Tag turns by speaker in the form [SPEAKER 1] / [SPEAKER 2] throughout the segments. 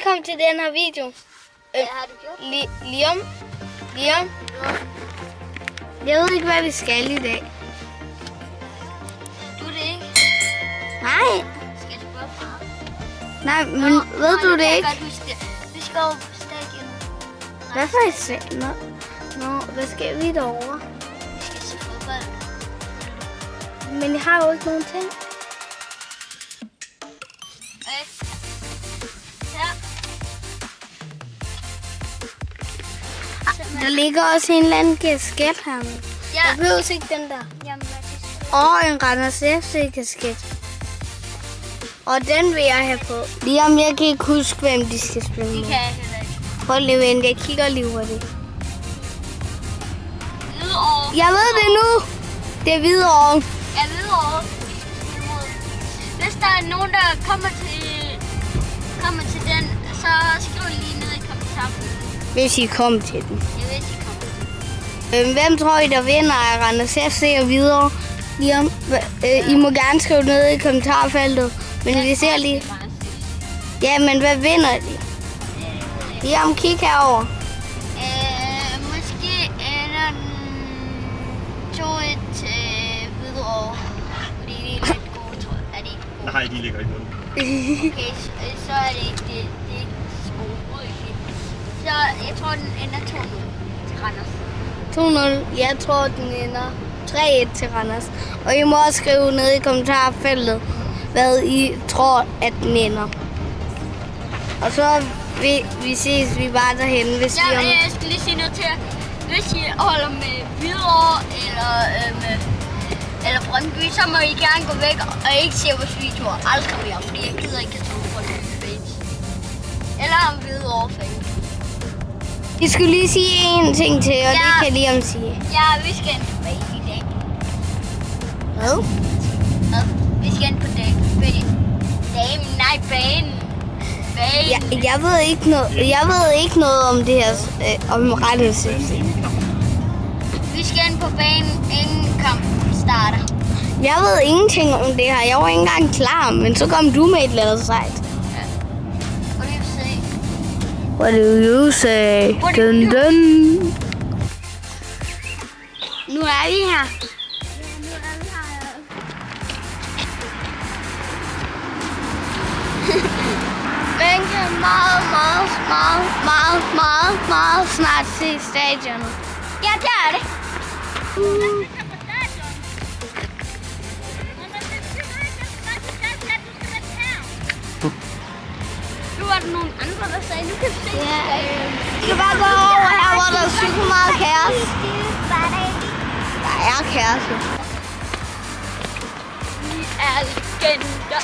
[SPEAKER 1] Velkommen til den her video.
[SPEAKER 2] Har du gjort?
[SPEAKER 1] Liam. Jeg ved ikke, hvad vi skal i dag.
[SPEAKER 2] Du det ikke?
[SPEAKER 1] Nej.
[SPEAKER 2] Skal du spørge far?
[SPEAKER 1] Nej, men ved du det ikke?
[SPEAKER 2] Vi skal over på stadion.
[SPEAKER 1] Hvad for et stadion? Nå, hvad skal vi derovre?
[SPEAKER 2] Vi skal se fodbold.
[SPEAKER 1] Men jeg har jo ikke nogen ting. Der ligger også en eller anden kasket her.
[SPEAKER 2] Ja.
[SPEAKER 1] Jeg behøver ikke den der.
[SPEAKER 2] Jamen,
[SPEAKER 1] Og en Randers FC kasket. Og den vil jeg have på. Lige om jeg kan ikke huske, hvem de skal spille med.
[SPEAKER 2] det kan jeg heller ikke.
[SPEAKER 1] Prøv lige vent, jeg kigger lige hurtigt.
[SPEAKER 2] Hvidovre.
[SPEAKER 1] Jeg ved det nu. Det er Hvidovre.
[SPEAKER 2] Ja, Hvidovre. Hvis der er nogen, der kommer til den, så skriv lige ned i kommentarfeltet.
[SPEAKER 1] Hvis I kommer til den.
[SPEAKER 2] Jeg ved, I kommer.
[SPEAKER 1] Hvem tror I, der vinder af Randers FC og Hvidovre? Liam, I må gerne skrive ned i kommentarfeltet. Men vi ser lige. Ja, men hvad vinder de? Liam, kig herover.
[SPEAKER 2] Måske ender den 2-1 til Hvidovre. Fordi de er lidt gode, tror jeg. Er de ikke gode?
[SPEAKER 3] Nej, de ligger ikke noget.
[SPEAKER 2] Okay, så er det ikke det er ikke så gode. Så jeg tror, den ender 2-0 til Randers.
[SPEAKER 1] 2-0. Jeg tror, den ender 3-1 til Randers. Og I må også skrive ned i kommentarfeltet, hvad I tror, at den ender. Og så vi ses vi bare derhen, hvis
[SPEAKER 2] Ja,
[SPEAKER 1] I...
[SPEAKER 2] jeg skal lige sige noget til jer. Hvis I holder med Hvidovre eller Brøndby, så må I gerne gå væk og ikke se vores videoer aldrig mere, fordi jeg gider ikke at tro på Brøndby-fans. Eller om Hvidovre-fans.
[SPEAKER 1] I skulle lige sige en ting til, og det kan Liam sige.
[SPEAKER 2] Ja, vi skal ind på banen i dag.
[SPEAKER 1] Hvad?
[SPEAKER 2] Ja, vi skal ind på damen, nej, banen.
[SPEAKER 1] Jeg ved ikke noget om det her, om Randers FC.
[SPEAKER 2] Vi skal ind på banen, inden kampen starter.
[SPEAKER 1] Jeg ved ingenting om det her. Jeg var ikke engang klar, men så kom du med et eller andet sejt.
[SPEAKER 2] What do you say?
[SPEAKER 1] What do you say? Dun, dun. Nu er vi her. Man kan meget snart se stadionet.
[SPEAKER 2] Ja, det er det. Nu er der nogle andre, der sagde, nu kan vi se stadion.
[SPEAKER 1] Vi kan bare gå over her, hvor der er super meget kaos. Der er kaos.
[SPEAKER 2] Vi er legender.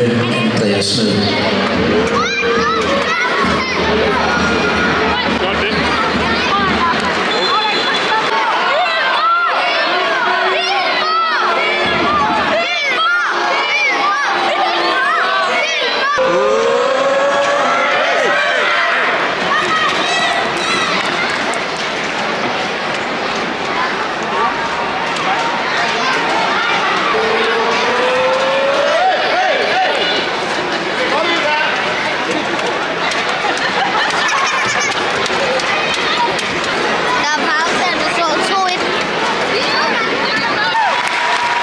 [SPEAKER 3] Skive Andreas Smed.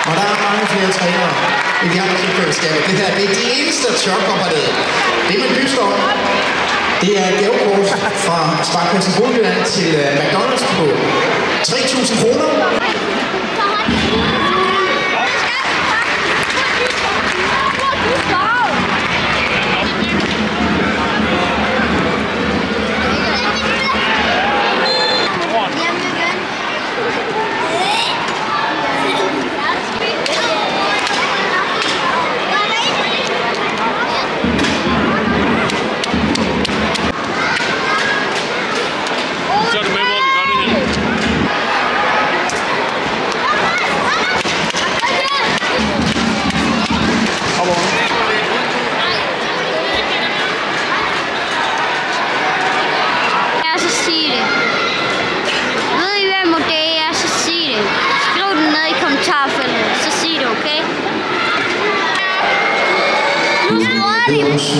[SPEAKER 3] Og der er mange flere trænere i de andre tilfældeskaber. Det her, det er de eneste, der tør komme herned. Det man dyster om, det er et gavekort fra Sparkassen Boligland til McDonald's på 3.000 kroner.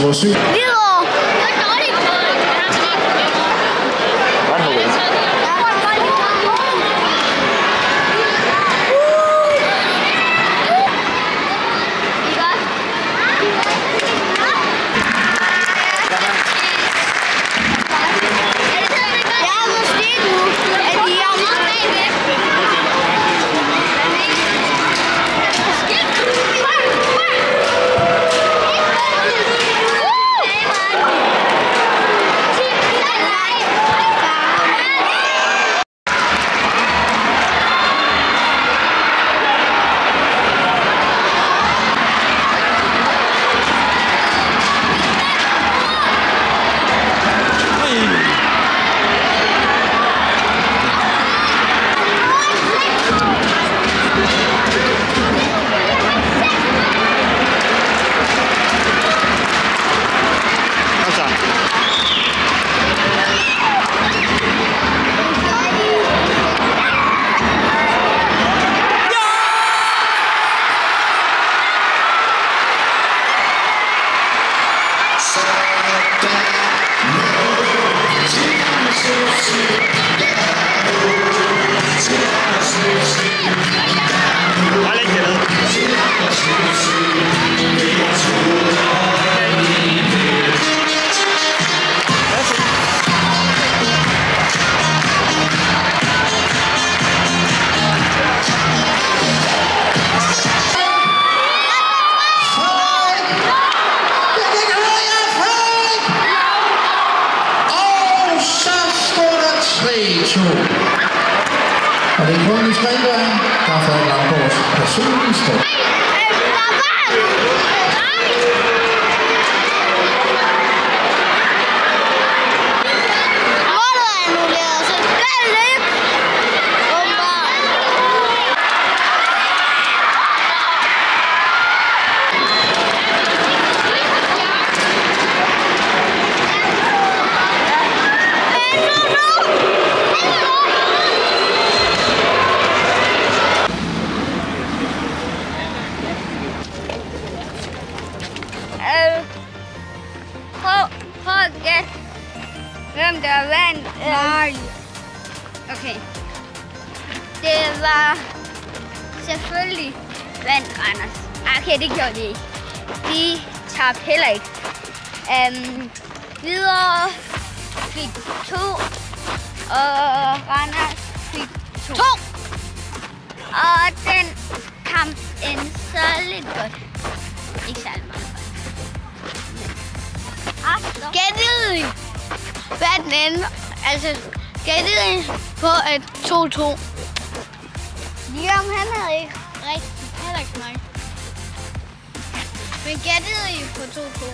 [SPEAKER 3] Hvor sygt. Og det er kun i springdøren, der får Langborgs personlige stå.
[SPEAKER 2] Prøv at gætte, hvem der vandt. Okay. Det var selvfølgelig vandt Randers. Okay, det gjorde de ikke. De tabte heller ikke. Videre fik 2, og Randers fik 2. Og den kamp endte så lidt godt. Ikke særlig meget godt.
[SPEAKER 1] Gættede I, hvad den ender? Altså, gættede I på et 2-2?
[SPEAKER 2] Liam, han havde ikke rigtig heller ikke meget.
[SPEAKER 1] Men gættede I på 2-2?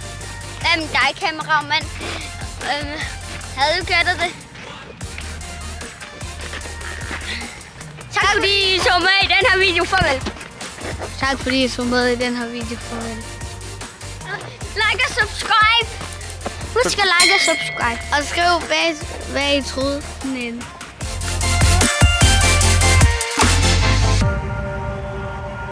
[SPEAKER 2] Dig, kameramand. Havde du gættet det? Tak fordi I så med i den her video. Farvel.
[SPEAKER 1] Tak fordi I så med i den her video. Farvel.
[SPEAKER 2] Like og subscribe. Husk at like og subscribe.
[SPEAKER 1] Og skriv, hvad I troede.